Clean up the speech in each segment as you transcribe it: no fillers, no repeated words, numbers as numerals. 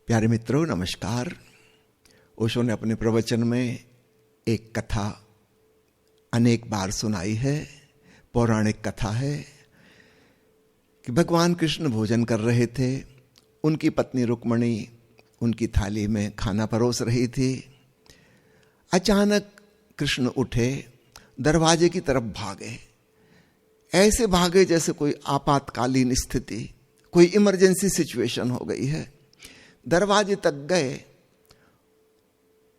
प्यारे मित्रों, नमस्कार। ओशो ने अपने प्रवचन में एक कथा अनेक बार सुनाई है। पौराणिक कथा है कि भगवान कृष्ण भोजन कर रहे थे। उनकी पत्नी रुक्मणी उनकी थाली में खाना परोस रही थी। अचानक कृष्ण उठे, दरवाजे की तरफ भागे। ऐसे भागे जैसे कोई आपातकालीन स्थिति, कोई इमरजेंसी सिचुएशन हो गई है। दरवाजे तक गए,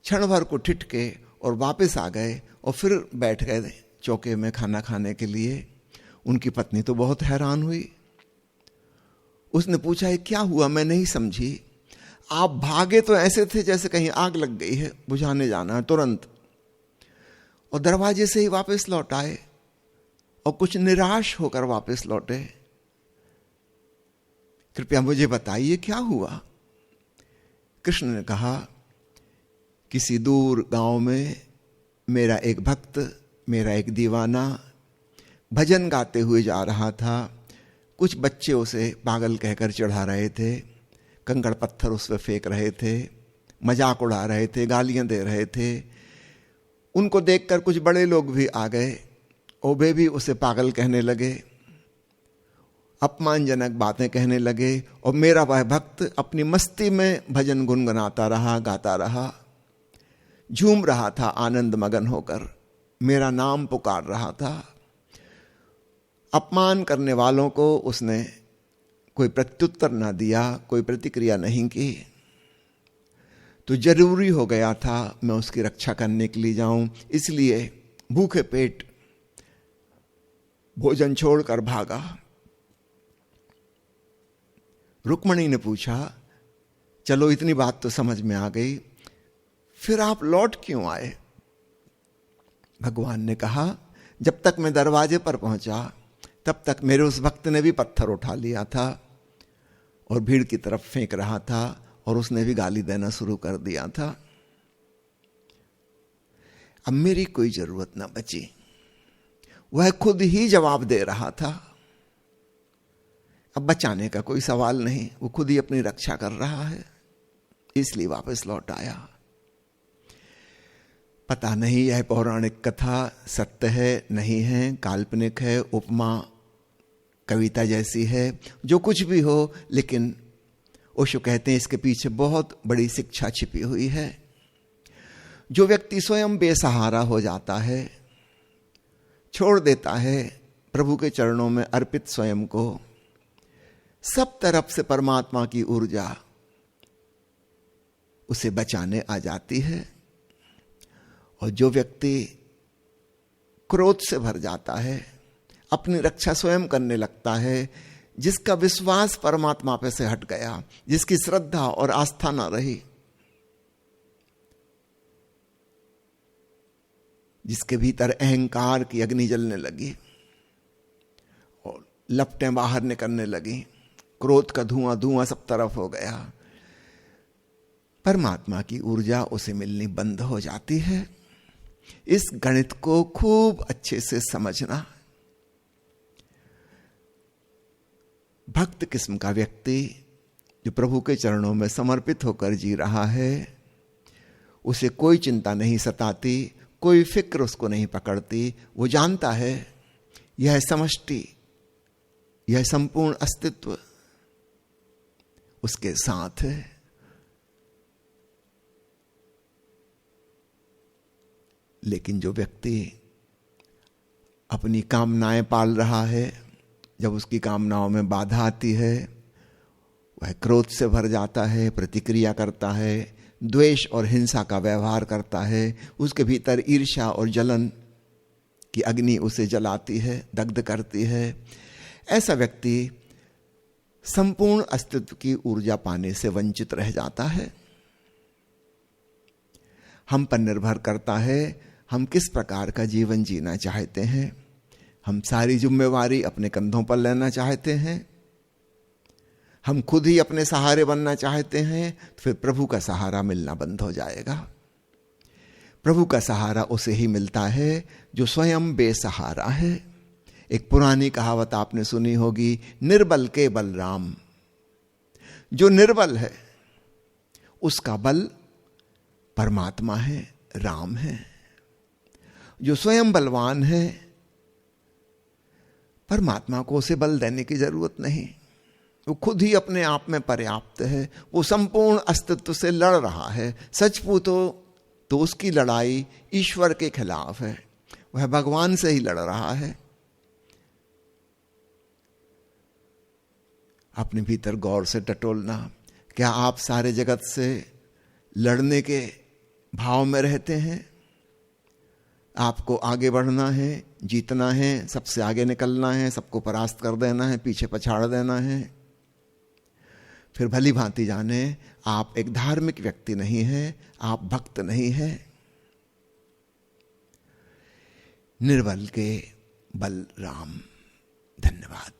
क्षण भर को ठिठके और वापस आ गए और फिर बैठ गए चौके में खाना खाने के लिए। उनकी पत्नी तो बहुत हैरान हुई। उसने पूछा, ये क्या हुआ? मैं नहीं समझी। आप भागे तो ऐसे थे जैसे कहीं आग लग गई है, बुझाने जाना है तुरंत, और दरवाजे से ही वापस लौट आए और कुछ निराश होकर वापस लौटे। कृपया मुझे बताइए क्या हुआ? कृष्ण ने कहा, किसी दूर गांव में मेरा एक भक्त, मेरा एक दीवाना भजन गाते हुए जा रहा था। कुछ बच्चे उसे पागल कहकर चढ़ा रहे थे, कंकड़ पत्थर उस पर फेंक रहे थे, मजाक उड़ा रहे थे, गालियां दे रहे थे। उनको देखकर कुछ बड़े लोग भी आ गए और वे भी उसे पागल कहने लगे, अपमानजनक बातें कहने लगे। और मेरा वह भक्त अपनी मस्ती में भजन गुनगुनाता रहा, गाता रहा, झूम रहा था आनंद मगन होकर, मेरा नाम पुकार रहा था। अपमान करने वालों को उसने कोई प्रत्युत्तर ना दिया, कोई प्रतिक्रिया नहीं की। तो जरूरी हो गया था मैं उसकी रक्षा करने के लिए जाऊं, इसलिए भूखे पेट भोजन छोड़कर भागा। रुक्मणी ने पूछा, चलो इतनी बात तो समझ में आ गई, फिर आप लौट क्यों आए? भगवान ने कहा, जब तक मैं दरवाजे पर पहुंचा तब तक मेरे उस भक्त ने भी पत्थर उठा लिया था और भीड़ की तरफ फेंक रहा था और उसने भी गाली देना शुरू कर दिया था। अब मेरी कोई जरूरत ना बची, वह खुद ही जवाब दे रहा था। अब बचाने का कोई सवाल नहीं, वो खुद ही अपनी रक्षा कर रहा है, इसलिए वापस लौट आया। पता नहीं यह पौराणिक कथा सत्य है नहीं है, काल्पनिक है, उपमा कविता जैसी है, जो कुछ भी हो, लेकिन ओशो कहते हैं इसके पीछे बहुत बड़ी शिक्षा छिपी हुई है। जो व्यक्ति स्वयं बेसहारा हो जाता है, छोड़ देता है प्रभु के चरणों में अर्पित स्वयं को, सब तरफ से परमात्मा की ऊर्जा उसे बचाने आ जाती है। और जो व्यक्ति क्रोध से भर जाता है, अपनी रक्षा स्वयं करने लगता है, जिसका विश्वास परमात्मा पे से हट गया, जिसकी श्रद्धा और आस्था ना रही, जिसके भीतर अहंकार की अग्नि जलने लगी और लपटें बाहर निकलने लगी, क्रोध का धुआं धुआं सब तरफ हो गया, परमात्मा की ऊर्जा उसे मिलनी बंद हो जाती है। इस गणित को खूब अच्छे से समझना। भक्त किस्म का व्यक्ति जो प्रभु के चरणों में समर्पित होकर जी रहा है, उसे कोई चिंता नहीं सताती, कोई फिक्र उसको नहीं पकड़ती। वो जानता है यह समष्टि, यह संपूर्ण अस्तित्व उसके साथ है। लेकिन जो व्यक्ति अपनी कामनाएं पाल रहा है, जब उसकी कामनाओं में बाधा आती है, वह क्रोध से भर जाता है, प्रतिक्रिया करता है, द्वेष और हिंसा का व्यवहार करता है। उसके भीतर ईर्ष्या और जलन की अग्नि उसे जलाती है, दग्ध करती है। ऐसा व्यक्ति संपूर्ण अस्तित्व की ऊर्जा पाने से वंचित रह जाता है। हम पर निर्भर करता है हम किस प्रकार का जीवन जीना चाहते हैं। हम सारी जिम्मेवारी अपने कंधों पर लेना चाहते हैं, हम खुद ही अपने सहारे बनना चाहते हैं, तो फिर प्रभु का सहारा मिलना बंद हो जाएगा। प्रभु का सहारा उसे ही मिलता है जो स्वयं बेसहारा है। एक पुरानी कहावत आपने सुनी होगी, निर्बल के बलराम। जो निर्बल है, उसका बल परमात्मा है, राम है। जो स्वयं बलवान है, परमात्मा को उसे बल देने की जरूरत नहीं, वो खुद ही अपने आप में पर्याप्त है। वो संपूर्ण अस्तित्व से लड़ रहा है। सच पूछो तो उसकी लड़ाई ईश्वर के खिलाफ है, वह भगवान से ही लड़ रहा है। अपने भीतर गौर से टटोलना, क्या आप सारे जगत से लड़ने के भाव में रहते हैं? आपको आगे बढ़ना है, जीतना है, सबसे आगे निकलना है, सबको परास्त कर देना है, पीछे पछाड़ देना है। फिर भली भांति जाने आप एक धार्मिक व्यक्ति नहीं है, आप भक्त नहीं है। निर्बल के बल राम। धन्यवाद।